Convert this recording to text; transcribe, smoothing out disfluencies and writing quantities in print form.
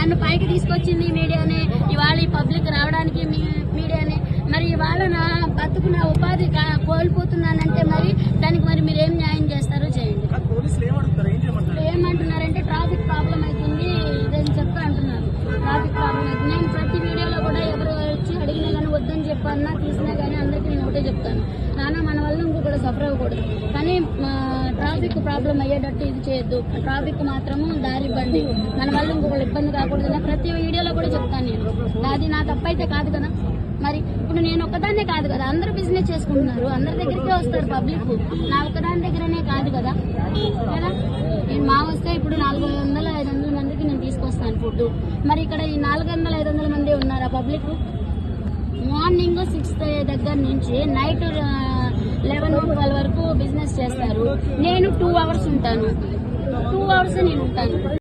నన్ను పైకి తీసుకొచ్చింది మీడియానే, ఇవాళ ఈ పబ్లిక్ రావడానికి మీడియానే. మరి ఇవాళ నా బతుకు నా ఉపాధి కోల్పోతున్నానంటే మరి దానికి మరి మీరు ఏం న్యాయం చేస్తారో చేయండి. ఏమంటున్నారంటే ట్రాఫిక్ ప్రాబ్లం అవుతుంది ఇదని చెప్పి అంటున్నారు. ట్రాఫిక్ ప్రాబ్లం అవుతుంది. నేను ప్రతి వీడియోలో కూడా ఎవరు వచ్చి అడిగినా కానీ వద్దని చెప్పన్నా తీసినా కానీ అందరికీ నేను ఒకటే చెప్తాను, నాన్న మన వల్ల ఇంకొకటి సఫర్ అవ్వకూడదు, కానీ ట్రాఫిక్ ప్రాబ్లం అయ్యేటట్టు ఇది చేయొద్దు, ట్రాఫిక్ మాత్రము దారి ఇవ్వండి, మన వల్ల ఇంకొకటి ఇబ్బంది కాకూడదు. ప్రతి వీడియోలో కూడా చెప్తాను నేను. అది నా తప్పైతే కాదు కదా. మరి ఇప్పుడు నేను ఒక్కదాన్నే కాదు కదా, అందరూ బిజినెస్ చేసుకుంటున్నారు, అందరి దగ్గరికే వస్తారు పబ్లిక్, నా ఒక్కదాని దగ్గరనే కాదు కదా. కదా నేను మా వస్తే ఇప్పుడు 400-500 మందికి నేను తీసుకొస్తాను ఫుడ్. మరి ఇక్కడ ఈ 400-500 మంది ఉన్నారా పబ్లిక్? మార్నింగ్ 6 దగ్గర నుంచి నైట్ 11-12 వరకు బిజినెస్ చేస్తారు. నేను 2 అవర్స్ ఉంటాను, 2 అవర్స్ నేను ఉంటాను.